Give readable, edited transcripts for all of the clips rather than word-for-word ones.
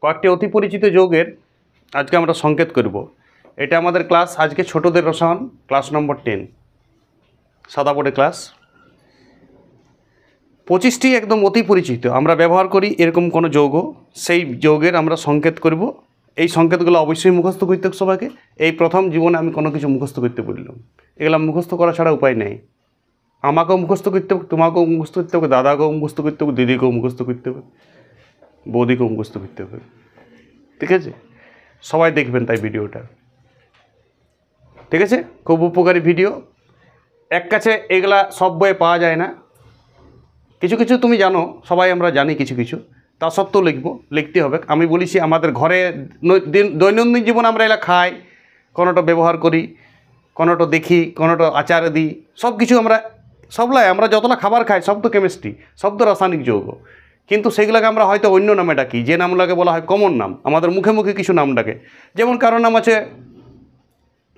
কয়েকটি অতি পরিচিত যৌগের আজকে আমরা সংকেত করব। এটা আমাদের ক্লাস আজকে ছোটদের রসায়ন ক্লাস নম্বর 10 সাদা বোর্ডে ক্লাস। 25টি একদম অতি পরিচিত আমরা ব্যবহার করি এরকম কোনো যৌগ, সেই যৌগের আমরা সংকেত করব। এই সংকেতগুলো অবশ্যই মুখস্থ করতে হবে সবাইকে। এই প্রথম জীবনে আমি কোনো কিছু মুখস্থ করতে বললাম, এগুলো মুখস্থ করা ছাড়া উপায় নেই। আমাকেও মুখস্থ করতে হবে, তোমাকেও মুখস্থ করতে হবে, দাদাকেও মুখস্থ করতে হবে, দিদিকেও মুখস্থ করতে হবে, বৌদিকেও মুখস্থ করতে হবে। ঠিক আছে, সবাই দেখবেন তাই ভিডিওটা। ঠিক আছে, খুব উপকারী ভিডিও। এক কাছে এগুলা সব বইয়ে পাওয়া যায় না, কিছু কিছু তুমি জানো, সবাই আমরা জানি কিছু কিছু, তা সত্ত্বেও লিখতে হবে। আমি বলেছি আমাদের ঘরে দৈনন্দিন জীবন আমরা এগুলা খাই, কোনোটা ব্যবহার করি, কোনোটা দেখি, কোনোটা আচারে দিই, সব কিছু সবলাই আমরা যতটা খাবার খাই সব তো কেমিস্ট্রি, সব তো রাসায়নিক যৌগ, কিন্তু সেগুলোকে আমরা হয়তো অন্য নামে ডাকি, যে নামগুলোকে বলা হয় কমন নাম। আমাদের মুখে মুখে কিছু নাম ডাকে, যেমন কারোর নাম আছে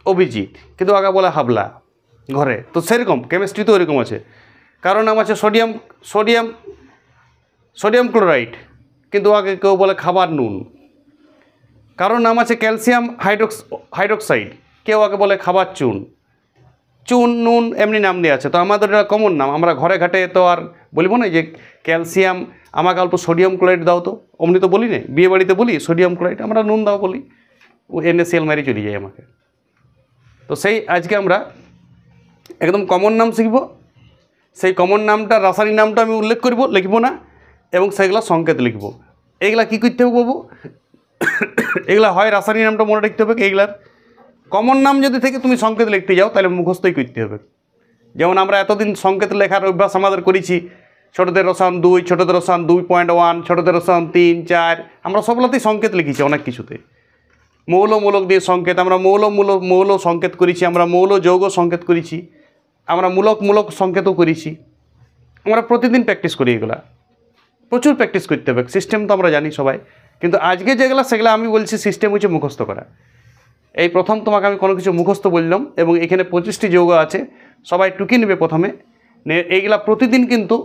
অভিজিৎ, কিন্তু আগে বলে হাবলা ঘরে, তো সেরকম কেমিস্ট্রি তো এরকম আছে। কারোর নাম আছে সোডিয়াম ক্লোরাইড, কিন্তু আগে কেউ বলে খাবার নুন। কারোর নাম আছে ক্যালসিয়াম হাইড্রোক্সাইড, কেউ আগে বলে খাবার চুন। নুন এমনি নাম দিয়ে আছে, তো আমাদের এটা কমন নাম। আমরা ঘরে ঘাটে তো আর বলবো না যে ক্যালসিয়াম, আমাকে অল্প সোডিয়াম ক্লোরাইড দাও, তো অমনি তো বলি না, বিয়ে বাড়িতে বলি সোডিয়াম ক্লোরাইড, আমরা নুন দাও বলি, ও NaCl মারি চলে যায় আমাকে। তো সেই আজকে আমরা একদম কমন নাম শিখব। সেই কমন নামটা, রাসায়নিক নামটা আমি উল্লেখ করব, লিখব না, এবং সেগুলো সংকেত লিখব। এইগুলা কী করতে হবে বাবু, এগুলা হয় রাসায়নিক নামটা মনে রাখতে হবে, এইগুলার কমন নাম যদি থেকে তুমি সংকেত লিখতে যাও তাহলে মুখস্থই করতে হবে। যেমন আমরা এতদিন সংকেত লেখার অভ্যাস আমাদের করেছি, ছোটদের রসায়ন 2, ছোটদের রসায়ন 2.1, ছোটদের রসায়ন 3, 4, আমরা সবগুলোতেই সংকেত লিখেছি। অনেক কিছুতে মৌলমূলক দিয়ে সংকেত, আমরা মৌল সংকেত করেছি, আমরা মৌল যৌগ সংকেত করেছি, আমরা মূলক সংকেতও করেছি। আমরা প্রতিদিন প্র্যাকটিস করি, এগুলা প্রচুর প্র্যাকটিস করতে হবে। সিস্টেম তো আমরা জানি সবাই, কিন্তু আজকে যেগুলো সেগুলো আমি বলছি সিস্টেম হচ্ছে মুখস্থ করা। এই প্রথম তোমাকে আমি কোনো কিছু মুখস্থ বললাম, এবং এখানে 25টি যৌগ আছে, সবাই টুকি নেবে প্রথমে। এইগুলা প্রতিদিন কিন্তু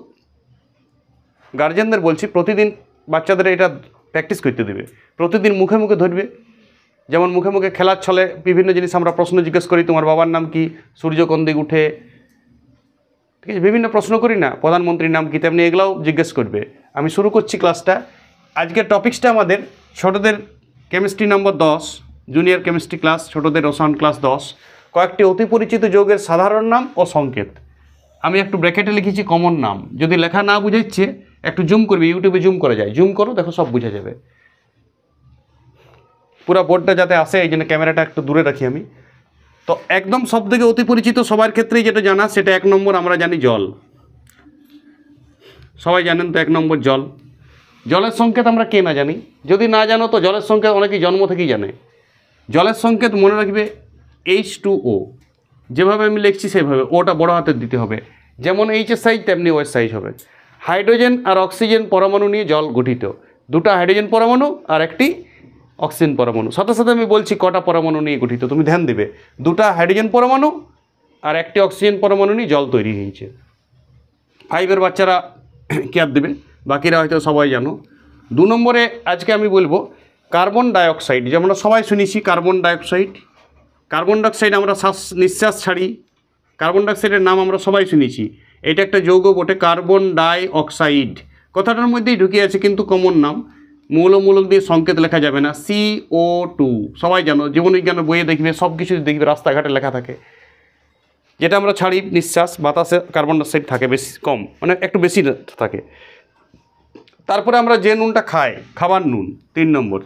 গার্জেনদের বলছি, প্রতিদিন বাচ্চাদের এটা প্র্যাকটিস করতে দেবে, প্রতিদিন মুখে মুখে ধরবে। যেমন মুখে মুখে খেলার ছলে বিভিন্ন জিনিস আমরা প্রশ্ন জিজ্ঞেস করি, তোমার বাবার নাম কি, সূর্য কোন দিক উঠে, ঠিক আছে, বিভিন্ন প্রশ্ন করি না, প্রধানমন্ত্রীর নাম কি, তেমনি এগুলাও জিজ্ঞেস করবে। আমি শুরু করছি ক্লাসটা। আজকের টপিক্সটা আমাদের ছোটদের কেমিস্ট্রি নম্বর 10, জুনিয়র কেমিস্ট্রি ক্লাস, ছোটদের রসায়ন ক্লাস 10, কয়েকটি অতি পরিচিত যৌগের সাধারণ নাম ও সংকেত। আমি একটু ব্র্যাকেটে লিখেছি কমন নাম, যদি লেখা না বুঝাচ্ছে একটু জুম করবে, ইউটিউবে জুম করা যায়, জুম করো, দেখো সব বোঝা যাবে। পুরো বোর্ডটা যাতে আসে এই জন্য ক্যামেরাটা একটু দূরে রাখি আমি। তো একদম সব থেকে অতি পরিচিত সবার ক্ষেত্রেই যেটা জানা, সেটা 1 নম্বর আমরা জানি জল। সবাই জানেন তো 1 নম্বর জল। জলের সংকেত আমরা কে না জানি, যদি না জানো তো জলের সংকেত অনেকেই জন্ম থেকেই জানে। জলের সংকেত মনে রাখবে H2O, যেভাবে আমি লিখছি সেভাবে, ওটা বড় হাতের দিতে হবে। যেমন H-এর সাইজ তেমনি O-এর সাইজ হবে। হাইড্রোজেন আর অক্সিজেন পরমাণু নিয়ে জল গঠিত, 2টা হাইড্রোজেন পরমাণু আর 1টি অক্সিজেন পরমাণু। সাথে সাথে আমি বলছি কটা পরমাণু নিয়ে গঠিত, তুমি ধ্যান দেবে। 2টা হাইড্রোজেন পরমাণু আর 1টি অক্সিজেন পরমাণু নিয়ে জল তৈরি হয়েছে। 5-এর বাচ্চারা কেয়ার দেবে, বাকিরা হয়তো সবাই জানো। 2 নম্বরে আজকে আমি বলবো কার্বন ডাইঅক্সাইড, যেমন আমরা সবাই শুনেছি কার্বন ডাইঅক্সাইড। কার্বন ডাইঅক্সাইড আমরা নিঃশ্বাস ছাড়ি, কার্বন ডাইঅক্সাইডের নাম আমরা সবাই শুনেছি। এটা একটা যৌগ বটে, কার্বন ডাইঅক্সাইড কথাটার মধ্যেই ঢুকে আছে, কিন্তু কমন নাম। মৌলমূলক দিয়ে সংকেত লেখা যাবে না, CO2 সবাই জানো, জীবনবিজ্ঞানের বইয়ে দেখবে, সব কিছু দেখবে রাস্তাঘাটে লেখা থাকে। যেটা আমরা ছাড়ি নিঃশ্বাস, বাতাসে কার্বন ডাইঅক্সাইড থাকে বেশি, কম মানে একটু বেশি থাকে। তারপরে আমরা যে নুনটা খাই, খাবার নুন। 3 নম্বর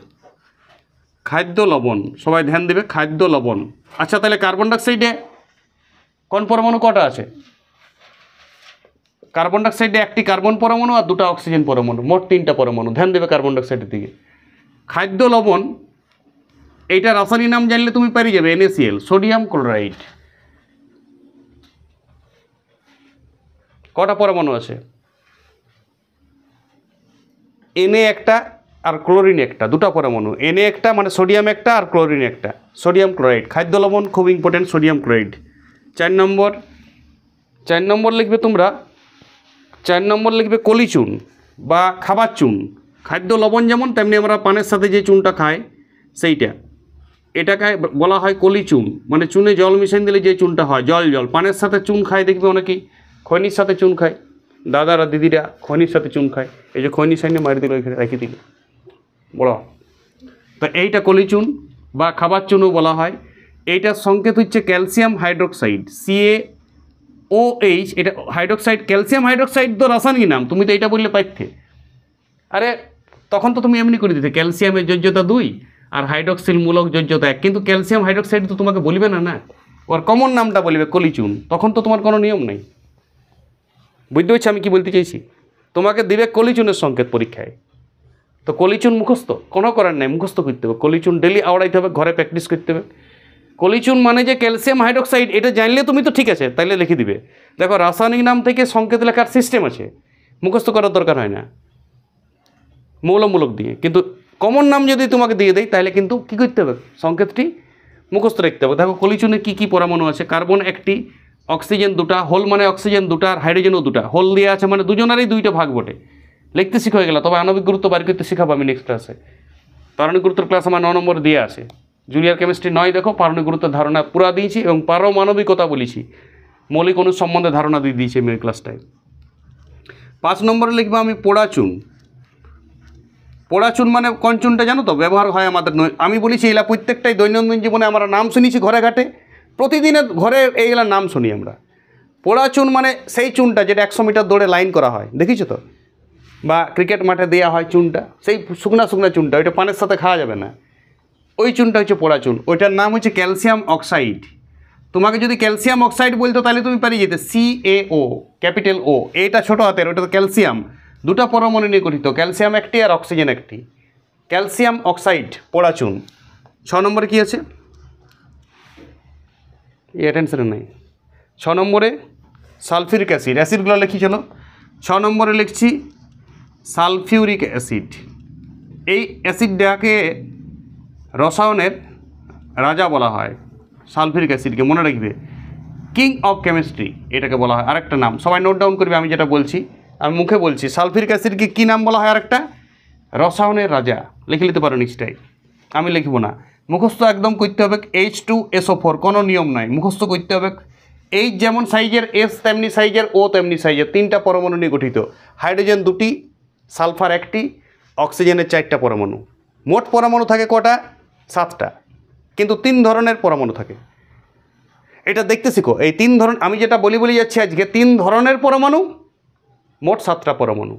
খাদ্য লবণ, সবাই ধ্যান দেবে, খাদ্য লবণ। আচ্ছা, তাহলে কার্বন ডাইঅক্সাইডে কোন পরমাণু কটা আছে? কার্বন ডাইঅক্সাইডে 1টি কার্বন পরমাণু আর 2টা অক্সিজেন পরমাণু, মোট 3টা পরমাণু। ধ্যান দেবে কার্বন ডাইঅক্সাইডের দিকে। খাদ্য লবণ, এইটা রাসায়নিক নাম জানলে তুমি পারি যাবে, NaCl, সোডিয়াম ক্লোরাইড। কটা পরমাণু আছে? Na একটা আর ক্লোরিন একটা, 2টা পরমাণু। Na একটা মানে সোডিয়াম একটা আর ক্লোরিন একটা, সোডিয়াম ক্লোরাইড। খাদ্য লবণ খুব ইম্পর্টেন্ট, সোডিয়াম ক্লোরাইড। 4 নম্বর লিখবে তোমরা, 4 নম্বর লিখবে কলি চুন বা খাবার চুন। খাদ্য লবণ যেমন, তেমনি আমরা পানের সাথে যে চুনটা খাই সেইটা, এটাকে বলা হয় কলি চুন। মানে চুনে জল মিশিয়ে দিলে যে চুনটা হয়, জল জল। পানের সাথে চুন খায় দেখবে অনেকেই, খৈনির সাথে চুন খায়, দাদারা দিদিরা খৈনির সাথে চুন খায়। এই যে খৈনি সাইনে মারি দিল, এখানে রেখে দিল বড়। তো এইটা কলি চুন বা খাবার চুনও বলা হয়। এইটার সংকেত হচ্ছে ক্যালসিয়াম হাইড্রোক্সাইড, CaOH। এটা হাইড্রোক্সাইড, ক্যালসিয়াম হাইড্রোক্সাইড তো রাসায়নিক নাম, তুমি তো এটা বললে পাইতে। আরে তখন তো তুমি এমনি করে দিতে, ক্যালসিয়ামের যোজ্যতা 2 আর হাইড্রোক্সিল মূলক যোজ্যতা 1। কিন্তু ক্যালসিয়াম হাইড্রোক্সাইড তো তোমাকে বলবে না, না ওর কমন নামটা বলবে কলিচুন। তখন তো তোমার কোনো নিয়ম নেই। বুঝতে পারছি আমি কি বলতে চাইছি? তোমাকে দিবে কলিচুনের সংকেত পরীক্ষায়, তো কলিচুন মুখস্থ কোনো করার নেই, মুখস্থ করতে হবে। কলিচুন ডেলি আওড়াইতে হবে, ঘরে প্র্যাকটিস করতে হবে। কলিচুন মানে যে ক্যালসিয়াম হাইড্রোক্সাইড, এটা জানলে তুমি তো ঠিক আছে, তাইলে লিখে দিবে। দেখো রাসায়নিক নাম থেকে সংকেত লেখার সিস্টেম আছে, মুখস্থ করার দরকার হয় না মৌলমূলক দিয়ে। কিন্তু কমন নাম যদি তোমাকে দিয়ে দেয়, তাহলে কিন্তু কী করতে হবে, সংকেতটি মুখস্থ রাখতে হবে। দেখো কলিচুনে কী কী পরমাণু আছে, কার্বন 1টি, অক্সিজেন 2টা, হোল মানে অক্সিজেন 2টা আর হাইড্রোজেনও 2টা। হোল দিয়ে আছে মানে দুজনেরই 2টা ভাগ বটে। লিখতে শিখে হয়ে গেল, তবে আণবিক গুরুত্ব বাড়ি করতে শেখাবো আমি নেক্সট ক্লাসে। পারমাণবিক গুরুত্বের ক্লাস আমার 9 নম্বর দিয়ে আছে। জুনিয়র কেমিস্ট্রি 9 দেখো, পারমাণবিক গুরুত্বের ধারণা পুরা দিয়েছি এবং পারমাণবিকতা বলেছি, মৌলিক অণু সম্বন্ধে ধারণা দিয়ে দিয়েছি আমি ওই ক্লাসটায়। 5 নম্বরে লিখবো আমি পোড়াচুন। পোড়াচুন মানে কোন চুনটা জানো তো, ব্যবহার হয় আমাদের। আমি বলেছি এগুলা প্রত্যেকটাই দৈনন্দিন জীবনে আমরা নাম শুনেছি, ঘরে ঘাটে প্রতিদিনের ঘরে এইগুলার নাম শুনি আমরা। পোড়াচুন মানে সেই চুনটা যেটা 100 মিটার দৌড়ে লাইন করা হয়, দেখিছো তো, বা ক্রিকেট মাঠে দেওয়া হয় চুনটা, সেই শুকনা শুকনা চুনটা, ওইটা পানের সাথে খাওয়া যাবে না, ওই চুনটা হচ্ছে পোড়াচুন। ওইটার নাম হচ্ছে ক্যালসিয়াম অক্সাইড। তোমাকে যদি ক্যালসিয়াম অক্সাইড বলতো তাহলে তুমি পারি যেতে CaO, ক্যাপিটাল O, এইটা ছোটো হাতের, ওটা তো ক্যালসিয়াম। 2টা পরমাণু নিয়ে গঠিত, ক্যালসিয়াম 1টি আর অক্সিজেন 1টি, ক্যালসিয়াম অক্সাইড পোড়াচুন। 6 নম্বরে কী আছে, এই অ্যাটেনশনে নাই। 6 নম্বরে সালফিউরিক অ্যাসিড, অ্যাসিডগুলো লিখি চলো। 6 নম্বরে লিখছি সালফিউরিক অ্যাসিড। এই অ্যাসিডটাকে রসায়নের রাজা বলা হয়, সালফিউরিক অ্যাসিডকে মনে রাখবে, কিং অফ কেমিস্ট্রি এটাকে বলা হয়। আরেকটা নাম সবাই নোট ডাউন করবে, আমি যেটা বলছি আমি মুখে বলছি। সালফিউরিক অ্যাসিডকে কী নাম বলা হয় আরেকটা, রসায়নের রাজা। লিখে নিতে পারো নিশ্চয়ই, আমি লিখব না, মুখস্থ একদম করতে হবে। H2SO4, কোনো নিয়ম নাই, মুখস্থ করতে হবে। H যেমন সাইজের, S তেমনি সাইজের, O তেমনি সাইজের, 3টা পরমাণু নিয়ে গঠিত। হাইড্রোজেন 2টি, সালফার 1টি, অক্সিজেনের 4টা পরমাণু। মোট পরমাণু থাকে কটা, 7টা, কিন্তু 3 ধরনের পরমাণু থাকে। এটা দেখতে শিখো, এই 3 ধরন, আমি যেটা বলি যাচ্ছি আজকে, 3 ধরনের পরমাণু, মোট 7টা পরমাণু।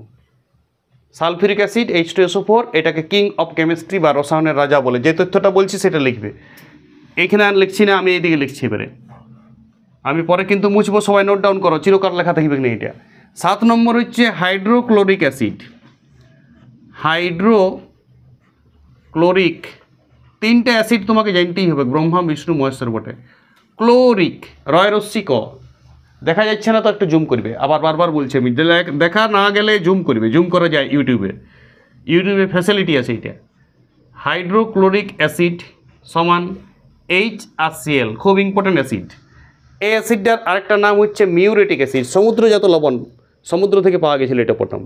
সালফিউরিক অ্যাসিড H2SO4, এটাকে কিং অফ কেমিস্ট্রি বা রসায়নের রাজা বলে। যে তথ্যটা বলছি সেটা লিখবে, এইখানে আর লিখছি না, আমি এইদিকে লিখছি। এবারে আমি পরে কিন্তু মুছবো, সবাই নোট ডাউন করো, চিরকাল লেখা থাকবে না এটা। 7 নম্বর হচ্ছে হাইড্রোক্লোরিক অ্যাসিড। হাইড্রোক্লোরিক, 3টে অ্যাসিড তোমাকে জানতেই হবে, ব্রহ্মা বিষ্ণু মহেশ্বর বটে। ক্লোরিক, রয় রশ্মি ক, দেখা যাচ্ছে না তো, একটু জুম করবে, আবার বারবার বলছি আমি, দেখা না গেলে জুম করবে, জুম করা যায় ইউটিউবে ফ্যাসিলিটি আছে এটা। হাইড্রোক্লোরিক অ্যাসিড সমান HCl, খুব ইম্পর্টেন্ট অ্যাসিড। এই অ্যাসিডটার আরেকটা নাম হচ্ছে মিউরেটিক অ্যাসিড। সমুদ্রজাত লবণ, সমুদ্র থেকে পাওয়া গেছিলো এটা প্রথম,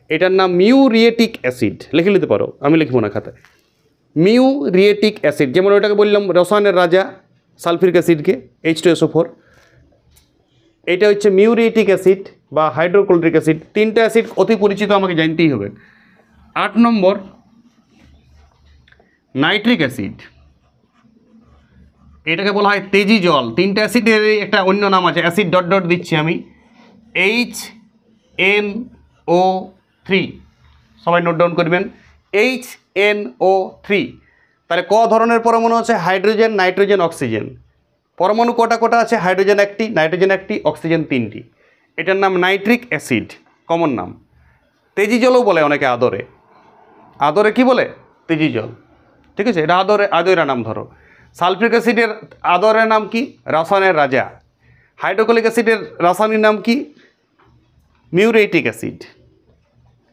এটার নাম মিউরিয়েটিক অ্যাসিড। লিখে নিতে পারো, আমি লিখবো না খাতায়। মিউরিয়েটিক অ্যাসিড, যেমন ওইটাকে বললাম রসায়নের রাজা, সালফিউরিক অ্যাসিডকে H2SO4, এটা হচ্ছে মিউরিয়েটিক অ্যাসিড বা হাইড্রোক্লোরিক অ্যাসিড। 3টে অ্যাসিড অতি পরিচিত, আমাকে জানতেই হবে। 8 নম্বর নাইট্রিক অ্যাসিড, এটাকে বলা হয় তেজি জল। 3টে অ্যাসিডের একটা অন্য নাম আছে, অ্যাসিড ডট ডট দিচ্ছি আমি, HNO3, সবাই নোট ডাউন করবেন, HNO3। তাহলে ক ধরনের পরমাণু আছে, হাইড্রোজেন, নাইট্রোজেন, অক্সিজেন। পরমাণু কটা আছে, হাইড্রোজেন 1টি, নাইট্রোজেন 1টি, অক্সিজেন 3টি। এটার নাম নাইট্রিক অ্যাসিড, কমন নাম। তেজি জলও বলে অনেকে, আদরে কি বলে, তেজি জল, ঠিক আছে, এটা আদরের নাম। ধরো সালফিউরিক অ্যাসিডের আদরের নাম কি, রাসায়নের রাজা। হাইড্রোক্লোরিক অ্যাসিডের রাসায়নিক নাম কি, মিউরেটিক অ্যাসিড।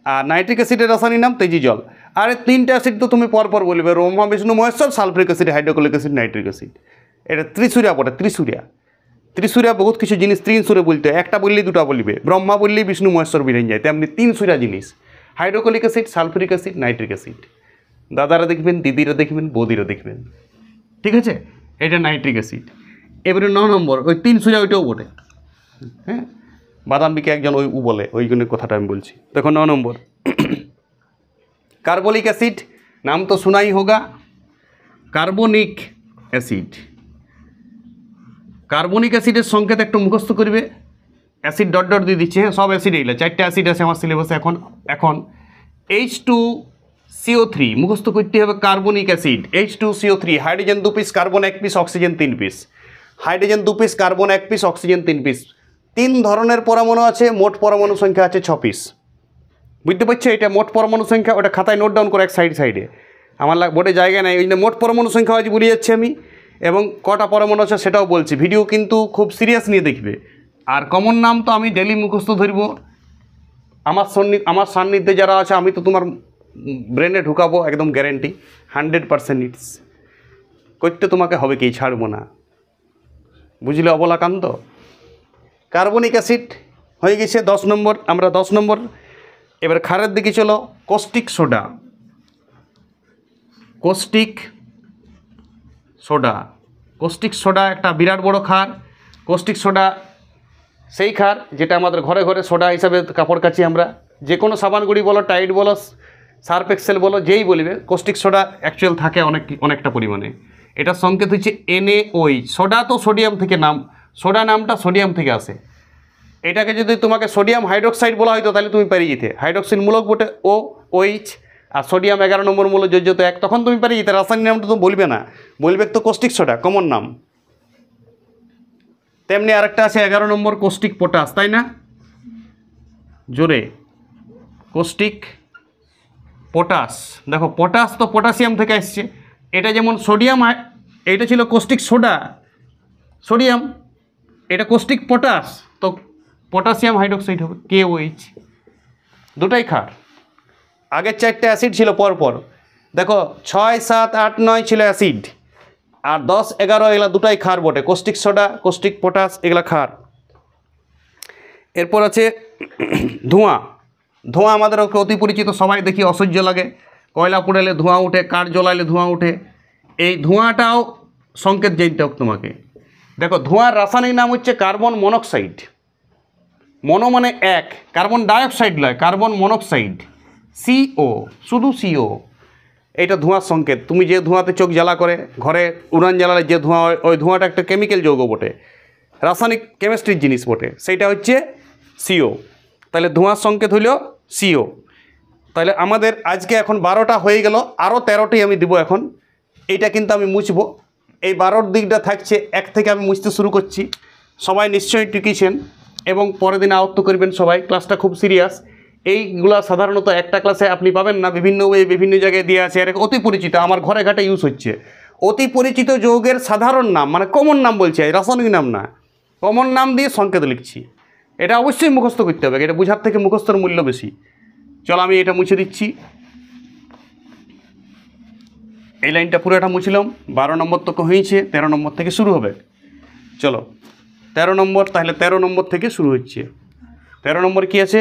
আর নাইট্রিক অ্যাসিডের রাসায়নিক নাম তেজি জল। আর 3টে অ্যাসিড তো তুমি পরপর বলবে, Brahma Vishnu Maheshwar, sulphuric acid, hydrochloric acid, nitric acid. এটা ত্রিসূর্যা বটে, ত্রিসূর্যা বহুত কিছু জিনিস 3 সুরে বলতে হয়, একটা বললেই 2টা বলবে, ব্রহ্মা বললেই বিষ্ণু মহেশ্বর বেরিয়ে যায়, তেমনি 3 সুরা জিনিস। Hydrochloric acid, sulphuric acid, nitric acid. দাদারা দেখবেন, দিদিরা দেখবেন, বৌদিরা দেখবেন, ঠিক আছে? এটা নাইট্রিক অ্যাসিড। এবারে 9 নম্বর, ওই 3 সোজা ওইটাও বটে, হ্যাঁ, বাদাম বিকে একজন ওই বলে, ওই জন্য কথাটা আমি বলছি। দেখো 9 নম্বর কার্বলিক অ্যাসিড, নাম তো শোনাই হোগা। কার্বনিক অ্যাসিড, কার্বনিক অ্যাসিডের সংকেত একটু মুখস্থ করবে। অ্যাসিড ডট ডট দিয়ে দিচ্ছে, হ্যাঁ, সব অ্যাসিড এইগুলো 4টা অ্যাসিড আছে আমার সিলেবাসে। এখন H2CO3 মুখস্থ করতে হবে। Carbonic acid H2CO3, hydrogen 2 piece, carbon 1 piece, oxygen 3 piece. Hydrogen 2 piece, carbon 1 piece, oxygen 3 piece. 3 ধরনের পরমাণু আছে, মোট পরমাণু সংখ্যা আছে 6 পিস। বুঝতে পারছো? এটা মোট পরমাণু সংখ্যা, ওটা খাতায় নোট ডাউন করে এক সাইডে। আমার বোর্ডে জায়গা নেই, ওই জন্য মোট পরমাণু সংখ্যা আজ বলে যাচ্ছি আমি, এবং কটা পরমাণু আছে সেটাও বলছি। ভিডিও কিন্তু খুব সিরিয়াস নিয়ে দেখবে। আর কমন নাম তো আমি ডেলি মুখস্থ ধরব। আমার সান্নিধ্যে যারা আছে আমি তো তোমার ব্রেনে ঢুকাবো, একদম গ্যারেন্টি, 100% ইটস করতে তোমাকে হবে, কি ছাড়বো না, বুঝলে অবলাকান্ত? কার্বনিক অ্যাসিড হয়ে গেছে 10 নম্বর। আমরা 10 নম্বর এবার ক্ষারের দিকে চলো। Caustic soda, caustic soda, caustic soda একটা বিরাট বড় ক্ষার। কস্টিক সোডা সেই ক্ষার যেটা আমাদের ঘরে ঘরে সোডা হিসাবে কাপড় কাচি আমরা। যে কোনো সাবান গুঁড়ি বলো, টাইড বলো, সার্ফ এক্সেল বলো, যেই বলিবে, কস্টিক সোডা অ্যাকচুয়াল থাকে অনেকটা পরিমাণে। এটার সংকেত হচ্ছে NaOH। সোডা তো সোডিয়াম থেকে নাম, সোডা নামটা সোডিয়াম থেকে আসে। এটাকে যদি তোমাকে সোডিয়াম হাইড্রোক্সাইড বলা হয়তো তাহলে তুমি পেরিয়ে যেতে। হাইড্রোক্সিল মূলক বটে OH, আর সোডিয়াম 11 নম্বর মূলক যোজ্যতা 1, তখন তুমি পেরিয়ে যেতে। রাসায়নিক নামটা তো বলবে না, বলবে তো কস্টিক সোডা, কমন নাম। তেমনি আরেকটা আছে 11 নম্বর, কস্টিক পটাশ, তাই না? জোরে, কস্টিক পটাশ। দেখো পটাশ তো পটাশিয়াম থেকে আসছে। এটা যেমন সোডিয়াম, এটা ছিল কস্টিক সোডা, সোডিয়াম, এটা কস্টিক পটাশ, তো পটাশিয়াম হাইড্রোক্সাইড হবে, KOH। দুটাই ক্ষার। আগের 4টে অ্যাসিড ছিল পরপর। দেখো 6, 7, 8, 9 ছিল অ্যাসিড, আর 10, 11 এগুলা দুটাই ক্ষার বটে। কস্টিক সোডা, কস্টিক পটাশ, এগুলা ক্ষার। এরপর আছে ধোঁয়া। ধোঁয়া আমাদের অতি পরিচিত, সবাই দেখি অসহ্য লাগে। কয়লা পুড়ালে ধোঁয়া উঠে, কাঠ জ্বলাইলে ধোঁয়া উঠে। এই ধোঁয়াটাও সংকেত জানতে হোক তোমাকে। দেখো ধোঁয়ার রাসায়নিক নাম হচ্ছে কার্বন মনোক্সাইড। মনো মানে 1, কার্বন ডাইঅক্সাইড নয়, কার্বন মনোক্সাইড, CO, শুধু CO। এইটা ধোঁয়ার সংকেত। তুমি যে ধোঁয়াতে চোখ জ্বালা করে, ঘরে উড়ান জ্বালালে যে ধোঁয়া হয়, ওই ধোঁয়াটা একটা কেমিক্যাল যৌগ বটে, রাসায়নিক কেমিস্ট্রির জিনিস বটে, সেইটা হচ্ছে CO। তাহলে ধোঁয়ার সংকেত হইল CO। তাহলে আমাদের আজকে এখন 12টা হয়ে গেল, আরও 13টি আমি দিব এখন। এইটা কিন্তু আমি মুছবো। এই 12র দিকটা থাকছে 1 থেকে আমি মুছতে শুরু করছি। সবাই নিশ্চয়ই টিকেছেন এবং পরের দিন আয়ত্ত করবেন সবাই। ক্লাসটা খুব সিরিয়াস। এইগুলা সাধারণত একটা ক্লাসে আপনি পাবেন না, বিভিন্ন বিভিন্ন জায়গায় দিয়ে আছে। আর অতি পরিচিত, আমার ঘরে ঘাটে ইউজ হচ্ছে। অতি পরিচিত যৌগের সাধারণ নাম, মানে কমন নাম বলছি, রাসায়নিক নাম না, কমন নাম দিয়ে সংকেত লিখছি। এটা অবশ্যই মুখস্থ করতে হবে, এটা বোঝার থেকে মুখস্থর মূল্য বেশি। চলো আমি এটা মুছে দিচ্ছি। এই লাইনটা পুরোটা মুছলাম। 12 নম্বর তো হয়েছে, 13 নম্বর থেকে শুরু হবে। চলো 13 নম্বর, তাহলে 13 নম্বর থেকে শুরু হচ্ছে। 13 নম্বর কী আছে?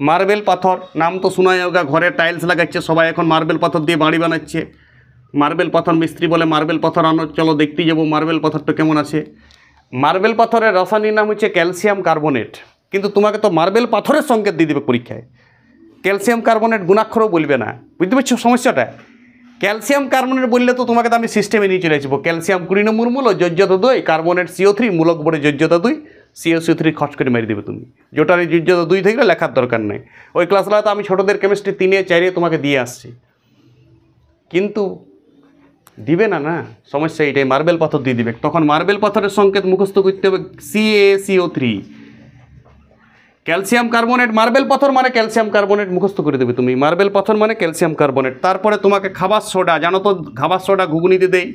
মার্বেল পাথর। নাম তো শোনাই হোগা, ঘরে টাইলস লাগাচ্ছে সবাই, এখন মার্বেল পাথর দিয়ে বাড়ি বানাচ্ছে। মার্বেল পাথর মিস্ত্রি বলে মার্বেল পাথর আনো, চলো দেখতে যাবো মার্বেল পাথরটা কেমন আছে। মার্বেল পাথরের রাসায়নিক নাম হচ্ছে ক্যালসিয়াম কার্বনেট। কিন্তু তোমাকে তো মার্বেল পাথরের সংকেত দিয়ে দেবে পরীক্ষায়, ক্যালসিয়াম কার্বনেট গুণাক্ষরও বলবে না। বুঝতে পারছো সমস্যাটা? ক্যালসিয়াম কার্বনেট বললে তো তোমাকে তো আমি সিস্টেমে নিয়ে চলে আসবো। ক্যালসিয়াম 20 নম্বর মূল, যোজ্যতা 2, কার্বনেট CO3, মূলক বড়ে যোজ্যতা 2, CO3 খরচ করে মেরে দেবে তুমি। যেটার যোজ্যতা 2 থাকলে লেখার দরকার নেই। ওই ক্লাসগুলো তো আমি ছোটোদের কেমিস্ট্রি 3, 4 তোমাকে দিয়ে আসছি, কিন্তু দিবে না, না সমস্যা এইটাই, মার্বেল পাথর দিয়ে দিবে। তখন মার্বেল পাথরের সংকেত মুখস্থ করতে হবে CaCO3। ক্যালসিয়াম কার্বনেট, মার্বেল পাথর মানে ক্যালসিয়াম কার্বনেট মুখস্থ করে দেবে তুমি। মার্বেল পাথর মানে ক্যালসিয়াম কার্বনেট। তারপরে তোমাকে খাবার সোডা, জানো তো খাবার সোডা ঘুগনিতে দেই,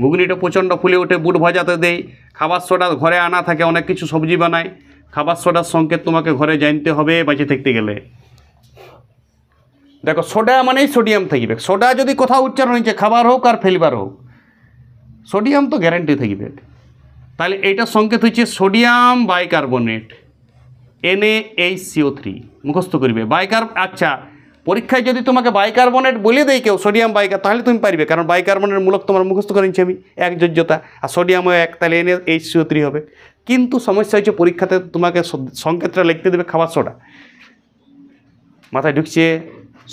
ঘুগনিটা প্রচণ্ড ফুলে ওঠে, বুট ভাজাতে দেই। খাবার সোডা ঘরে আনা থাকে, অনেক কিছু সবজি বানায়। খাবার সোডার সংকেত তোমাকে ঘরে জানতে হবে বেঁচে থাকতে গেলে। দেখো সোডা মানেই সোডিয়াম থাকবে। সোডা যদি কোথাও উচ্চারণ হয়েছে, খাবার হোক আর ফেলবার হোক, সোডিয়াম তো গ্যারান্টি থাকবে। তাহলে এইটার সংকেত হচ্ছে সোডিয়াম বাইকার্বনেট, NaHCO3 মুখস্থ করবে। আচ্ছা পরীক্ষায় যদি তোমাকে বাইকার্বনেট বলে দেয় কেউ সোডিয়াম বাইকার, তাহলে তুমি পারবে, কারণ বাইকার্বনের মূলক তোমার মুখস্থ করে নিচ্ছি আমি, এক যোজ্যতা, আর সোডিয়ামও এক, তাহলে NaHCO3 হবে। কিন্তু সমস্যা হচ্ছে পরীক্ষাতে তোমাকে সংকেতটা লিখতে দেবে খাবার সোডা। মাথায় ঢুকছে?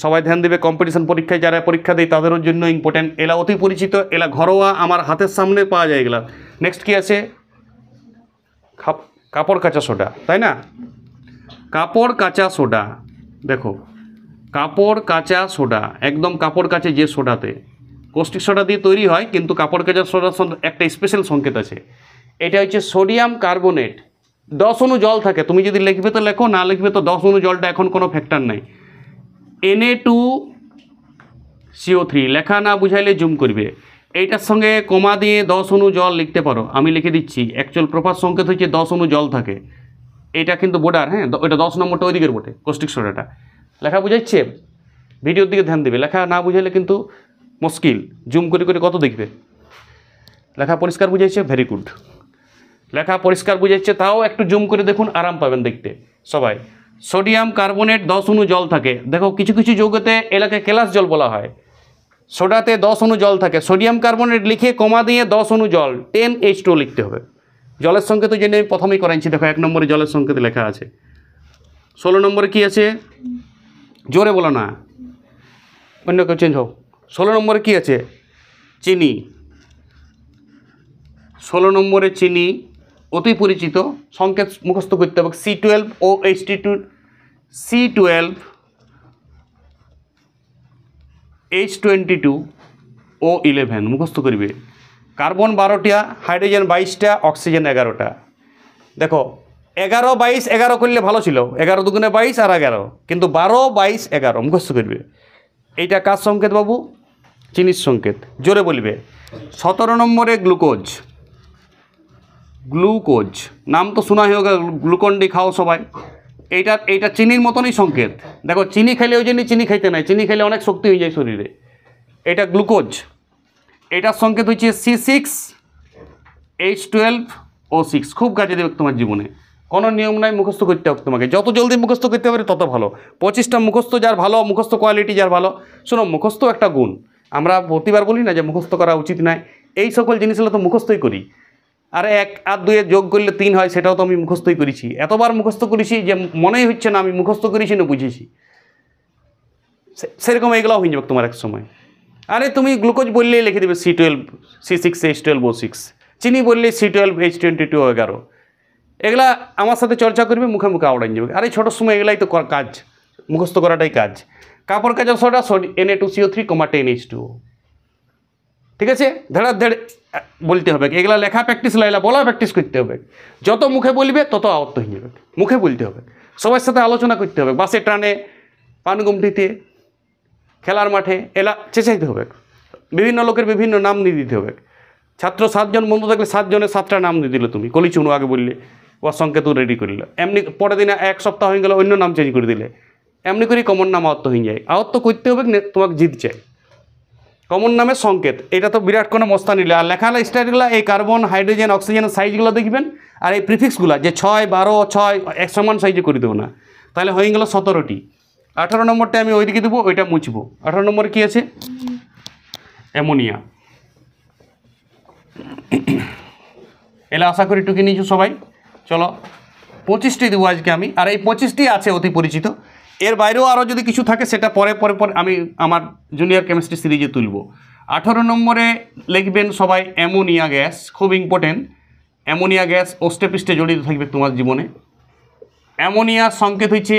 সবাই ধ্যান দেবে। কম্পিটিশন পরীক্ষায় যারা পরীক্ষা দেয় তাদেরও জন্য ইম্পর্টেন্ট। এলা অতি পরিচিত, এলা ঘরোয়া, আমার হাতের সামনে পাওয়া যায় এগুলা। নেক্সট কি আছে? কাপড় কাচা সোডা, তাই না? কাপড় কাচা সোডা, দেখো কাপড় কাচা সোডা, একদম কাপড় কাচে যে সোডাতে, কস্টিক সোডা দিয়ে তৈরি হয়, কিন্তু কাপড় কাচা সোডার একটা স্পেশাল সংকেত আছে। এটা হচ্ছে সোডিয়াম কার্বনেট, 10 অণু জল থাকে। তুমি যদি লিখবে তো লেখো, না লিখবে তো 10 অণু জলটা এখন কোনো ফ্যাক্টর নাই। Na2CO3 লেখা না বুঝাইলে জুম করবে। এইটার সঙ্গে কমা দিয়ে 10 অণু জল লিখতে পারো, আমি লিখে দিচ্ছি। অ্যাকচুয়াল প্রপার সংকেত হচ্ছে 10 অণু জল থাকে। এটা কিন্তু বোর্ডার, হ্যাঁ, এটা 10 নম্বরটা ওই দিকের বোর্ডে, কস্টিক সোডাটা। লেখা বুঝাচ্ছে? ভিডিওর দিকে ধ্যান দেবে। লেখা না বুঝাইলে কিন্তু মুশকিল, জুম করে করে কত দেখবে। লেখা পরিষ্কার বুঝাইছে? Very good. লেখা পরিষ্কার বুঝাচ্ছে, তাও একটু জুম করে দেখুন, আরাম পাবেন দেখতে সবাই। সোডিয়াম কার্বনেট 10 অণু জল থাকে। দেখো কিছু কিছু যৌগতে এলাকায় কেলাস জল বলা হয়, সোডাতে 10 অণু জল থাকে। সোডিয়াম কার্বনেট লিখে কমা দিয়ে 10 অণু জল 10H2 লিখতে হবে। জলের সংকেত জেনে আমি প্রথমেই করাইছি। দেখো 1 নম্বরে জলের সংকেত লেখা আছে। 16 নম্বরে কি আছে? জোরে বলো না, অন্য কেউ চেঞ্জ হোক। 16 নম্বরে কি আছে? চিনি। 16 নম্বরে চিনি, অতি পরিচিত, সংকেত মুখস্থ করতে হবে। C12OH2 C12H22O11 মুখস্থ করবে। কার্বন 12টা, হাইড্রোজেন 22টা, অক্সিজেন 11টা। দেখো 11, 22, 11 করলে ভালো ছিল, 11 দুগুণে 22 আর 11, কিন্তু 12, 22, 11 মুখস্থ করবে। এইটা কার সংকেত বাবু? চিনির সংকেত। জোরে বলবে। 17 নম্বরে গ্লুকোজ। গ্লুকোজ নাম তো শোনা হয়ে গেল, গ্লুকন ডি খাও সবাই। এইটা চিনির মতনই সংকেত। দেখো চিনি খাইলে ওই জন্যই চিনি খাইতে নাই, চিনি খাইলে অনেক শক্তি হয়ে যায় শরীরে। এটা গ্লুকোজ। এটার সংকেত হচ্ছে C6H12O6। খুব কাজে দেবে তোমার জীবনে, কোনো নিয়ম নাই, মুখস্থ করতে হবে তোমাকে। যত জলদি মুখস্থ করতে পারে তত ভালো। 25টা মুখস্থ যার ভালো, মুখস্থ কোয়ালিটি যার ভালো। শোনো, মুখস্থ একটা গুণ। আমরা প্রতিবার বলি না যে মুখস্থ করা উচিত নয়, এই সকল জিনিসগুলো তো মুখস্থই করি। আর 1 আর 2 যোগ করলে 3 হয়, সেটাও তো আমি মুখস্থই করেছি। এতবার মুখস্থ করেছি যে মনেই হচ্ছে না আমি মুখস্থ করেছি না বুঝেছি। সেরকম এগুলোও হয়ে যাবে তোমার এক সময়। আরে তুমি গ্লুকোজ বললেই লিখে দেবে C6H12O6, চিনি বললে C12H22O11। এগুলা আমার সাথে চর্চা করবে, মুখে মুখে আওড়ান যাবে। আরে ছোটোর সময় এগুলাই তো কাজ, মুখস্থ করাটাই কাজ। কাপড় কাচা সোডা Na2CO3, 10H2O। ঠিক আছে? ধেড়া ধেড়ে বলতে হবে। এগুলা লেখা প্র্যাকটিস, লাইলা বলা প্র্যাকটিস করতে হবে। যত মুখে বলবে তত আয়ত্ত হয়ে যাবে। মুখে বলতে হবে, সবার সাথে আলোচনা করতে হবে, বাসে ট্রানে, পানগুমটিতে, খেলার মাঠে, এলা চেঁচাইতে হবে। বিভিন্ন লোকের বিভিন্ন নাম দিয়ে দিতে হবে। ছাত্র 7 জন বন্ধু থাকলে 7 জনের 7টা নাম দিয়ে দিলে তুমি, কলিচুনু আগে বললে, ও সংকেত রেডি করলে। এমনি পরের দিনে 1 সপ্তাহ হয়ে গেলে অন্য নাম চেঞ্জ করে দিলে, এমনি করেই কমন নাম আয়ত্ত হয়ে যায়। আয়ত্ত করতে হবে, তোমাকে জিত চাই। কমন নামের সংকেত, এটা তো বিরাট কোনো মস্তা নিলে। আর লেখা স্টাইলগুলো এই কার্বন, হাইড্রোজেন, অক্সিজেনের সাইজগুলো দেখবেন। আর এই প্রিফিক্সগুলো যে 6, 12, 6 এক সমান সাইজে করে দেবো না, তাহলে হয়ে গেল 17টি। 18 নম্বরটা আমি ওইদিকে দেবো, ওইটা মুছবো। 18 নম্বরে কী আছে? অ্যামোনিয়া। এলে আশা করি টুকি নিয়েছো সবাই। চলো 25টি দেবো আজকে আমি, আর এই 25টি আছে অতি পরিচিত। এর বাইরেও আরও যদি কিছু থাকে সেটা পরে পরে পরে আমি আমার জুনিয়র কেমিস্ট্রি সিরিজে তুলব। 18 নম্বরে লিখবেন সবাই অ্যামোনিয়া গ্যাস, খুব ইম্পর্টেন্ট। অ্যামোনিয়া গ্যাস অষ্টেপৃষ্ঠে জড়িত থাকবে তোমার জীবনে। অ্যামোনিয়ার সংকেত হচ্ছে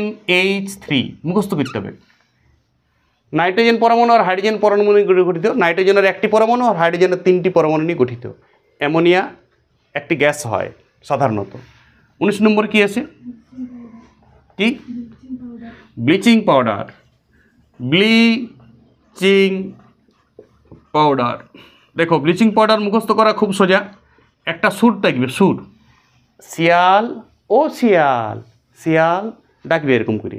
NH3, মুখস্থ করতে হবে। নাইট্রোজেন পরমাণু আর হাইড্রোজেন পরমাণু নিয়ে গঠিত। নাইট্রোজেনের 1টি পরমাণু আর হাইড্রোজেনের 3টি পরমাণু নিয়ে গঠিত। অ্যামোনিয়া একটি গ্যাস হয় সাধারণত। 19 নম্বর কি আছে? কি? Bleaching powder. ব্লিচিং পাউডার, দেখো ব্লিচিং পাউডার মুখস্থ করা খুব সোজা। একটা সুর থাকবে, সুর, শিয়াল ও শিয়াল, শিয়াল ডাকবে এরকম করে।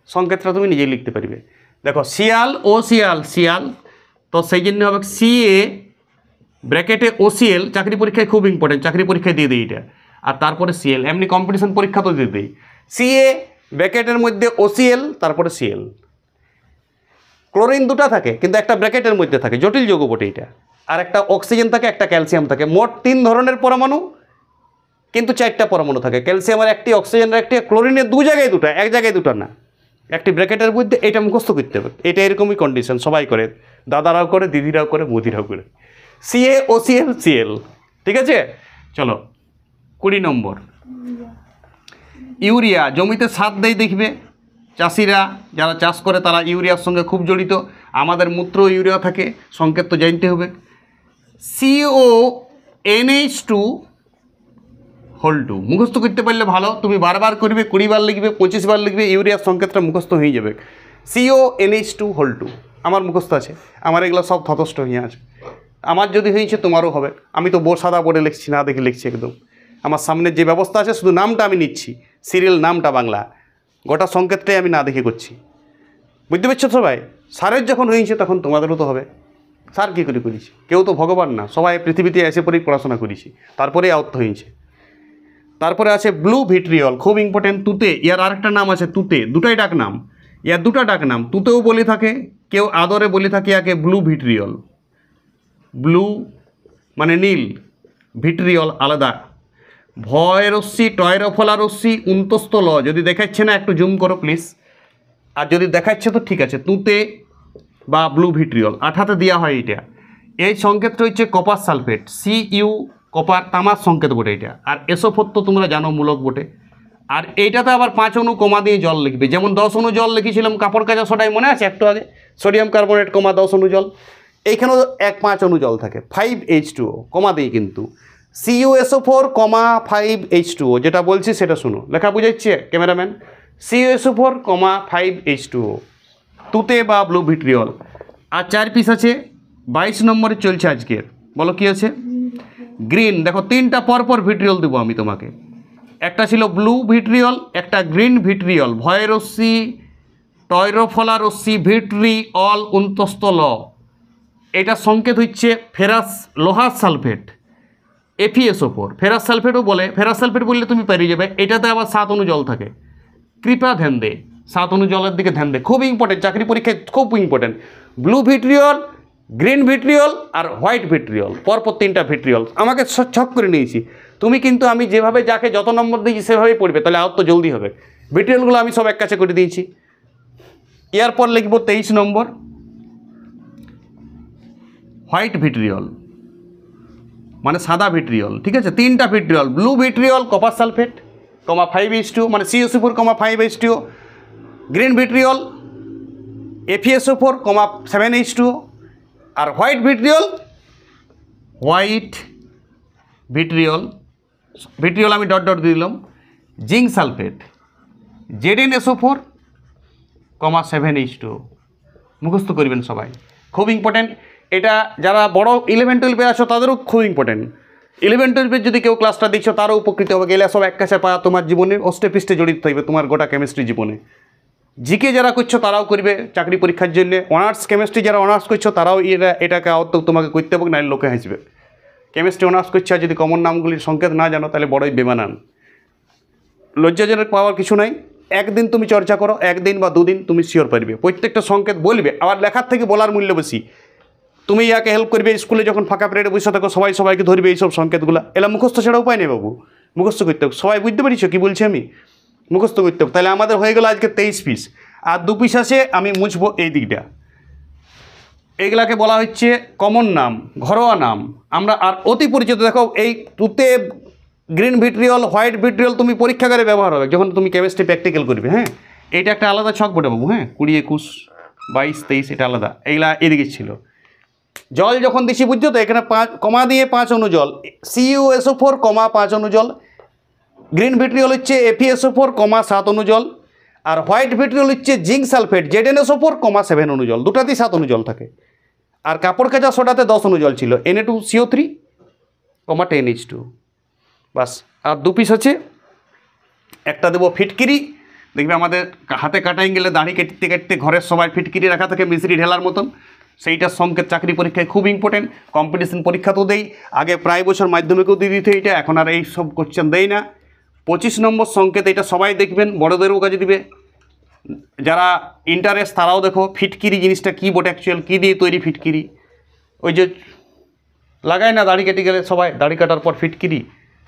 সংকেতটা তুমি নিজেই লিখতে পারবে। দেখো শিয়াল ও শিয়াল, শিয়াল, তো সেই জন্য হবে CA ব্র্যাকেটে OCL। চাকরি পরীক্ষায় খুব ইম্পর্টেন্ট, চাকরি পরীক্ষায় দিয়ে দিই এটা। আর তারপরে CL, এমনি কম্পিটিশন পরীক্ষা তো দিয়ে দিই। CA ব্র্যাকেটের মধ্যে OCL, তারপরে CL। ক্লোরিন দুটো থাকে কিন্তু একটা ব্র্যাকেটের মধ্যে থাকে, জটিল যৌগ বটে এটা। আর একটা অক্সিজেন থাকে, একটা ক্যালসিয়াম থাকে। মোট 3 ধরনের পরমাণু কিন্তু 4টা পরমাণু থাকে। ক্যালসিয়ামের একটি, অক্সিজেনের একটি, ক্লোরিনের 2 জায়গায় 2টা, এক জায়গায় 2টা না। একটি ব্র্যাকেটের মধ্যে। এটা মুখস্থ করতে হবে। এটা এরকমই কন্ডিশন, সবাই করে, দাদারাও করে, দিদিরাও করে, মোদিরাও করে। CaOCl Cl, ঠিক আছে। চলো 20 নম্বর, ইউরিয়া। জমিতে সার দেয় দেখবে চাষিরা, যারা চাষ করে তারা ইউরিয়ার সঙ্গে খুব জড়িত। আমাদের মূত্র ইউরিয়া থাকে, সংকেত তো জানতে হবে। CONH2 মুখস্থ করতে পারলে ভালো। তুমি বারবার করবে, 20 বার লিখবে, 25 বার লিখবে, ইউরিয়ার সংকেতটা মুখস্থ হয়ে যাবে। CONH2 আমার মুখস্থ আছে, আমার এগুলো সব যথেষ্ট হয়ে আছে। আমার যদি হয়েছে তোমারও হবে। আমি তো সাদা বোর্ডে লিখছি, না দেখে লিখছি একদম। আমার সামনের যে ব্যবস্থা আছে শুধু নামটা আমি নিচ্ছি, সিরিয়াল নামটা বাংলা, গোটা সংকেতটাই আমি না দেখে করছি। বুঝতে পারছো সবাই? স্যারের যখন হয়েছে তখন তোমাদেরও তো হবে। স্যার কী করে করেছি? কেউ তো ভগবান না, সবাই পৃথিবীতে এসে পরেই পড়াশোনা করেছি, তারপরেই আয়ত্ত হয়েছে। তারপরে আছে ব্লু ভিট্রিয়ল, খুব ইম্পর্টেন্ট। তুতে, ইয়ার আরেকটা নাম আছে তুতে, দুটাই ডাক নাম। ইয়ার দুটা ডাক নাম, তুতেও বলে থাকে, কেউ আদরে বলে থাকে ইয়াকে ব্লু ভিট্রিয়ল। ব্লু মানে নীল, ভিট্রিয়ল আলাদা। ভয় রশ্মি, টয়রফলা রশ্মি, উন্তস্ত ল। যদি দেখাচ্ছে না একটু জুম করো প্লিজ, আর যদি দেখাচ্ছে তো ঠিক আছে। তুতে বা ব্লু ভিট্রিয়ল 8তে দেওয়া হয় এটা। এই সংকেতটা হচ্ছে কপার সালফেট, Cu, কপার, তামার সংকেত বটে এটা। আর SO4 তো তোমরা জানো মূলক বটে। আর এইটাতে আবার 5 অণু কমা দিয়ে জল লিখবে, যেমন 10 অণু জল লিখেছিলাম কাপড় কাচা সোডায়, মনে আছে একটু আগে? সোডিয়াম কার্বনেট কমা 10 অণু জল। এইখানেও 5 অণু জল থাকে, 5H2O কমা দিয়ে কিন্তু। CuSO4, 5H2O, যেটা বলছি সেটা শুনো, লেখা বুঝাচ্ছে ক্যামেরাম্যান? CuSO4, 5H2O, তুতে বা ব্লু ভিট্রিয়ল। আর 4 পিস আছে। 22 নম্বরে চলছে আজকের, বলো কি আছে? গ্রিন। দেখো 3টা পরপর ভিট্রিয়ল দেবো আমি তোমাকে। একটা ছিল ব্লু ভিট্রিয়ল, একটা গ্রিন ভিট্রিয়ল। ভয় রশ্মি, টয়রফলা রশ্মি, ভিট্রিয়ল, উন্তস্ত ল। এটা সংকেত হচ্ছে ফেরাস লোহার সালফেট, FeSO4। ফেরাস সালফেটও বলে, ফেরাস সালফেট বললে তুমি পেরিয়ে যাবে। এটাতে আবার 7 অণু জল থাকে। কৃপা ধ্যান দে, 7 অণু জলের দিকে ধ্যান দে, খুব ইম্পর্টেন্ট, চাকরি পরীক্ষায় খুব important. Blue vitriol, green vitriol আর হোয়াইট ভিট্রিয়ল, পরপর 3টা ভিট্রিয়ল। আমাকে ছক করে নিয়েছি। তুমি কিন্তু আমি যেভাবে যাকে যত নম্বর দিয়েছি সেভাবেই পড়বে, তাহলে আরও তো জলদি হবে। ভিট্রিয়লগুলো আমি সব এক কাছে করে দিয়েছি। এরপর লিখব 23 নম্বর, হোয়াইট ভিট্রিয়ল মানে সাদা ভিট্রিয়ল, ঠিক আছে। 3টা vitriol, blue vitriol copper sulphate, 5H2O মানে CuSO4, 5H2O, green vitriol FeSO4, 7H2O, আর হোয়াইট ভিট্রিয়ল আমি ডট ডট দিয়ে দিলাম, জিঙ্ক সালফেট, ZnSO4, 7H2O। মুখস্থ করবেন সবাই, খুব ইম্পর্টেন্ট। এটা যারা বড় 11-12 আছো তাদেরও খুব ইম্পর্টেন্ট। 11-12 যদি কেউ ক্লাসটা দিচ্ছ তারও উপকৃত হবে। গেলে সব এক কাছে পাওয়া তোমার জীবনে অষ্টে পৃষ্ঠে জড়িত থাকবে, তোমার গোটা কেমিস্ট্রি জীবনে। জিকে যারা করছো তারাও করবে চাকরি পরীক্ষার জন্য। অনার্স কেমিস্ট্রি যারা অনার্স করছো তারাও এটাকে তোমাকে করতে হবে, নাহলে লোকে হাসবে। কেমিস্ট্রি অনার্স করছে আর যদি কমন নামগুলির সংকেত না জানো তাহলে বড়ই বেমানান। লজ্জাজনক পাওয়ার কিছু নাই। একদিন তুমি চর্চা করো, 1 দিন বা 2 দিন তুমি শিওর পারবে। প্রত্যেকটা সংকেত বলবে, আবার লেখার থেকে বলার মূল্য বেশি। তুমি ইয়াকে হেল্প করবে, স্কুলে যখন ফাঁকা পিরিয়ডে বসে থাকো সবাইকে ধরবে এইসব সংকেতগুলো। এলা মুখস্থ ছাড়া উপায় নেই বাবু, মুখস্থ করতে হবে। সবাই বুঝতে পারছো কী বলছি আমি? মুখস্থ করতে হবে। তাহলে আমাদের হয়ে গেল আজকে 23 পিস, আর 2 পিস আছে আমি মুছবো এই দিকটা। এইগুলাকে বলা হচ্ছে কমন নাম, ঘরোয়া নাম। আমরা আর অতি পরিচিত, দেখো এই তুতে, গ্রিন ভিট্রিয়ল, হোয়াইট ভিট্রিয়ল তুমি পরীক্ষাগারে ব্যবহার হবে যখন তুমি কেমিস্ট্রি প্র্যাকটিক্যাল করবে। হ্যাঁ, এইটা একটা আলাদা ছক বটে বাবু। হ্যাঁ, 20, 21, 22, 23 এটা আলাদা। এইগুলা এদিকে ছিল। জল যখন দিচ্ছি বুঝছো তো, এখানে 5 কমা দিয়ে 5 অণু জল, CuSO4, 5 অণু জল। গ্রিন ভিট্রিয়ল হচ্ছে FeSO4, 7 অণু জল। আর হোয়াইট ভিট্রিয়ল হচ্ছে জিঙ্ক সালফেট, ZnSO4, 7 অণু জল। দুটাতেই 7 অণু জল থাকে। আর কাপড় কাচা সোডাতে 10 অণু জল ছিল, Na2CO3, 10H2। বাস। আর 2 পিস আছে। একটা দেবো ফিটকিরি, দেখবে আমাদের হাতে কাটাই গেলে দাড়ি কাটতে কাটতে ঘরের সবাই ফিটকিরি রাখা থাকে মিশ্রি ঢেলার মতন। সেইটার সংকেত চাকরি পরীক্ষায় খুব ইম্পর্টেন্ট। কম্পিটিশন পরীক্ষাতেও দেই, আগে প্রায় বছর মাধ্যমিকেও দিয়ে দিতে এটা, এখন আর এই সব কোশ্চেন দেই না। 25 নম্বর সংকেত, এটা সবাই দেখবেন, বড়োদেরও কাজে দিবে। যারা ইন্টারেস্ট তারাও দেখো ফিটকিরি জিনিসটা কী বটে, অ্যাকচুয়াল কী দিয়ে তৈরি ফিটকিরি। ওই যে লাগায় না দাড়ি কেটে গেলে সবাই, দাড়ি কাটার পর ফিটকিরি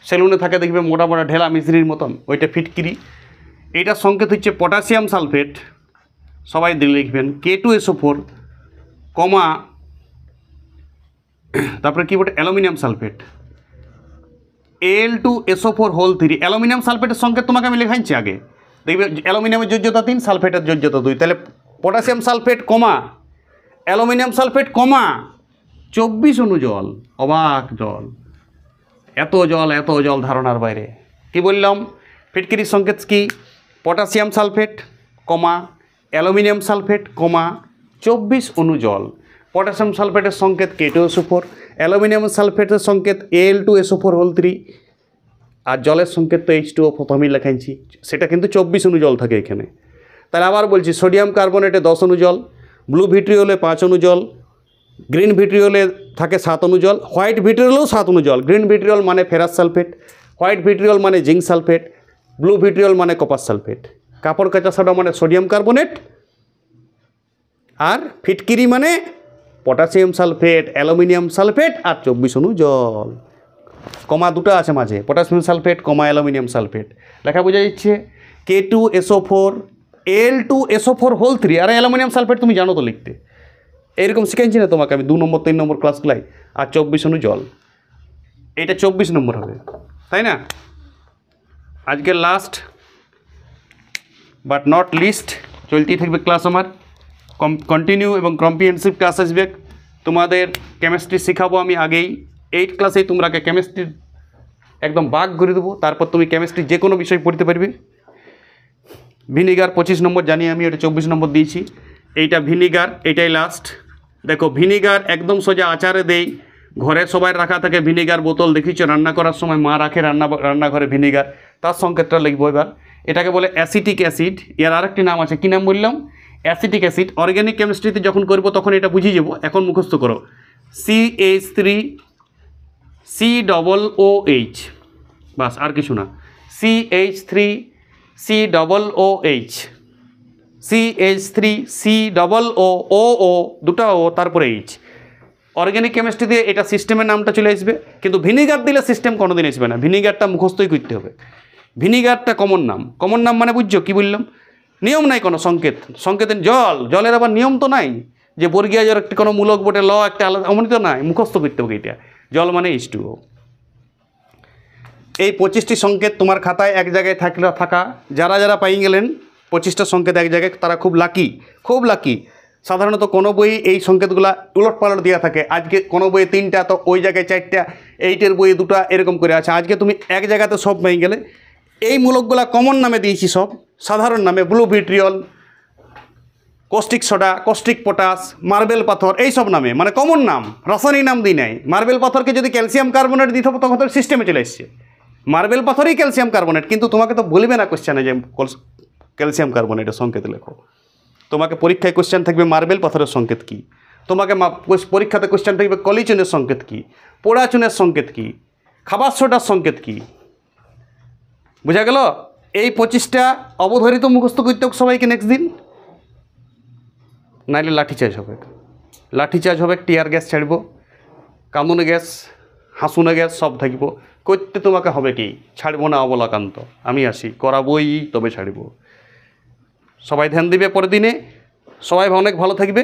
সেলুনে থাকে দেখবে মোটা মোটা ঢেলা মিস্ত্রির মতন, ওইটা ফিটকিরি। এইটার সংকেত হচ্ছে পটাশিয়াম সালফেট, সবাই লিখবেন K2SO4, কমা তারপরে কী বটে অ্যালুমিনিয়াম সালফেট Al2SO4 3। অ্যালুমিনিয়াম সালফেটের সংকেত তোমাকে আমি লেখাইছি আগে, দেখবে অ্যালুমিনিয়ামের যোজ্যতা 3, সালফেটের যোজ্যতা 2। তাহলে পটাশিয়াম সালফেট কমা অ্যালুমিনিয়াম সালফেট কমা 24 অণু জল। অবাক জল, এত জল ধারণার বাইরে। কি বললাম? ফিটকিরির সংকেত কি? পটাশিয়াম সালফেট কমা অ্যালুমিনিয়াম সালফেট কমা 24 অণু জল। পটাশিয়াম সালফেটের সংকেত K2SO4, অ্যালুমিনিয়াম সালফেটের সংকেত Al2SO4 আর জলের সংকেত তো H2O প্রথমেই লেখাইছি, সেটা কিন্তু 24 অণু জল থাকে এখানে। তাহলে আবার বলছি, সোডিয়াম কার্বনেটে 10 অণু জল, ব্লু ভিট্রিওলে 5 অণু জল, গ্রিন ভিট্রিওলে থাকে 7 অণু জল, হোয়াইট ভিট্রিওলেও 7 অণু জল। গ্রিন ভিট্রিওল মানে ফেরাস সালফেট, হোয়াইট ভিট্রিওল মানে জিঙ্ক সালফেট, ব্লু ভিট্রিওল মানে কপার সালফেট। কাপড় কাঁচা সোডা মানে সোডিয়াম কার্বনেট, আর ফিটকিরি মানে পটাশিয়াম সালফেট, অ্যালুমিনিয়াম সালফেট আর 24 অণু জল। কমা দুটো আছে মাঝে, পটাশিয়াম সালফেট কমা অ্যালুমিনিয়াম সালফেট। লেখা বোঝা যাচ্ছে K2SO4 Al2SO4 3। আর অ্যালুমিনিয়াম সালফেট তুমি জানো তো লিখতে, এইরকম শিখাইছি না তোমাকে আমি 2 নম্বর 3 নম্বর ক্লাসগুলাই। আর 24 অণু জল, এটা 24 নম্বর হবে, তাই না? আজকে লাস্ট বাট নট লিস্ট, চলতেই থাকবে ক্লাস আমার, কন্টিনিউ এবং কম্প্রিহেন্সিভ ক্লাস আসবে। তোমাদের কেমিস্ট্রি শেখাবো আমি আগেই, 8 ক্লাসেই তোমরা কেমিস্ট্রির একদম বাগ করে দেবো। তারপর তুমি কেমিস্ট্রি যে কোনো বিষয় পড়তে পারবে। ভিনিগার 25 নম্বর জানি আমি, ওটা 24 নম্বর দিয়েছি। এইটা ভিনিগার, এটাই লাস্ট। দেখো ভিনিগার একদম সোজা আচারে দেই, ঘরে সবাই রাখা থাকে ভিনিগার বোতল, দেখিছো রান্না করার সময় মা রাখে রান্নাঘরে ভিনিগার, তার সংকেতটা লিখবো এবার। এটাকে বলে অ্যাসিটিক অ্যাসিড, এর আরেকটি নাম আছে, কী নাম বললাম? Acetic acid. অর্গ্যানিক কেমিস্ট্রিতে যখন করবো তখন এটা বুঝিয়ে যাবো, এখন মুখস্থ করো। CH3COOH, বাস আর কিছু না। CH3COOH, CH3COOO, দুটা ও তারপরে H। অর্গ্যানিক কেমিস্ট্রিতে এটা সিস্টেমের নামটা চলে আসবে, কিন্তু ভিনিগার দিলে সিস্টেম কোনোদিন আসবে না, ভিনিগারটা মুখস্থই করতে হবে। ভিনিগারটা কমন নাম, কমন নাম মানে বুঝছো কী বললাম? নিয়ম নাই কোনো, সংকেতের জলের আবার নিয়ম তো নাই যে বর্গীয় জল একটা কোনো মূলক বটে, ল একটা আলাদা, অমনি তো নাই, মুখস্থ করতে হবে এটা। জল মানে H2O। এই 25টি সংকেত তোমার খাতায় এক জায়গায় থাকা, যারা পাই গেলেন 25টা সংকেত এক জায়গায়, তারা খুব লাকি। সাধারণত কোনো বই এই সংকেতগুলো উলটপালট দেওয়া থাকে, আজকে কোনো বইয়ে 3টা তো ওই জায়গায় 4টা, 8-এর বইয়ে 2টা এরকম করে আছে। আজকে তুমি এক জায়গাতে সব পেয়ে গেলে। এই মূলকগুলা কমন নামে দিয়েছি সব, সাধারণ নামে, blue vitriol, caustic soda, caustic potash, marble পাথর, এই সব নামে, মানে কমন নাম, রাসায়নিক নাম দিই নাই। মার্বেল পাথরকে যদি ক্যালসিয়াম কার্বনেট দিতে হবে তখন তো সিস্টেমে চলে এসছে, মার্বেল পাথরই ক্যালসিয়াম কার্বনেট, কিন্তু তোমাকে তো বলবে না কোশ্চেনে যে ক্যালসিয়াম কার্বনেটের সংকেত লেখো। তোমাকে পরীক্ষায় কোশ্চেন থাকবে মার্বেল পাথরের সংকেত কী, তোমাকে পরীক্ষাতে কোশ্চেন থাকবে কলিচুনের সংকেত কী, পোড়া চুনের সংকেত কী, খাবার সোডার সংকেত কী। বুঝা গেল? এই 25টা অবধারিত মুখস্থ করতে হোক সবাইকে নেক্সট দিন, নাইলে লাঠিচার্জ হবে, টিয়ার গ্যাস ছাড়ব, কান্দুনে গ্যাস, হাসুনে গ্যাস সব থাকব, করতে তোমাকে হবে কি, ছাড়বো না অবলাকান্ত, আমি আসি করাবই তবে ছাড়ব। সবাই ধ্যান দিবে পরের দিনে, সবাই অনেক ভালো থাকবে,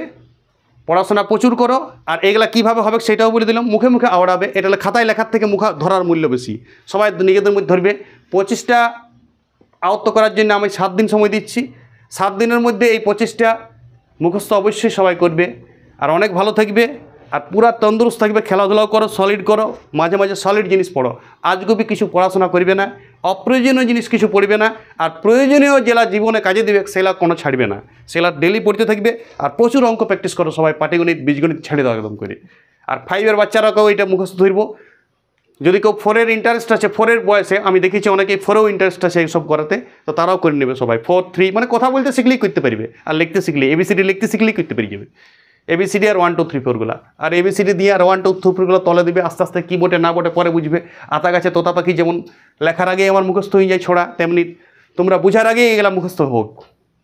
পড়াশোনা প্রচুর করো। আর এগুলা কীভাবে হবে সেটাও বলে দিলাম, মুখে আওড়াবে, এটা খাতায় লেখার থেকে মুখে ধরার মূল্য বেশি। সবাই নিজেদের মধ্যে ধরবে। 25টা আয়ত্ত করার জন্য আমি 7 দিন সময় দিচ্ছি, 7 দিনের মধ্যে এই 25টা মুখস্থ অবশ্যই সবাই করবে, আর অনেক ভালো থাকবে, আর পুরা তন্দুরস্ত থাকবে। খেলাধুলাও করো, সলিড করো, মাঝে মাঝে সলিড জিনিস পড়ো। আজগুবি কিছু পড়াশোনা করবে না, অপ্রয়োজনীয় জিনিস কিছু পড়বে না, আর প্রয়োজনীয় যেটা জীবনে কাজে দেবে সেটা কোনো ছাড়বে না, সেটা ডেলি পড়তে থাকবে। আর প্রচুর অঙ্ক প্র্যাকটিস করো সবাই, পাটিগণিত বীজগণিত ছেড়ে দাও একদম করে। আর 5-এর বাচ্চারাকেও এটা মুখস্থ ধরবো। যদি কেউ 4-এর ইন্টারেস্ট আছে, 4-এর বয়সে আমি দেখেছি অনেকেই 4-এও ইন্টারেস্ট আছে এইসব করাতে, তো তারাও করে নেবে সবাই। 4, 3 মানে কথা বলতে শিখলেই করতে পারবে, আর লিখতে শিখলে ABCD লিখতে শিখলেই করতে পেরে যাবে। ABCD আর 1 2 3 4গুলা, আর ABCD দিয়ে আর 1 2 3 4গুলো তলে দিবে, আস্তে আস্তে কী বটে না বটে পরে বুঝবে। আতা গাছে তোতা পাখি যেমন লেখার আগে আমার মুখস্থ হয়ে যায় ছড়া, তেমনি তোমরা বুঝার আগেই এগুলা মুখস্থ হোক,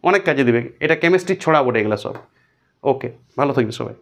অনেক কাজে দিবে। এটা কেমিস্ট্রির ছড়া বটে এগুলো সব। ওকে, ভালো থাকবে সবাই।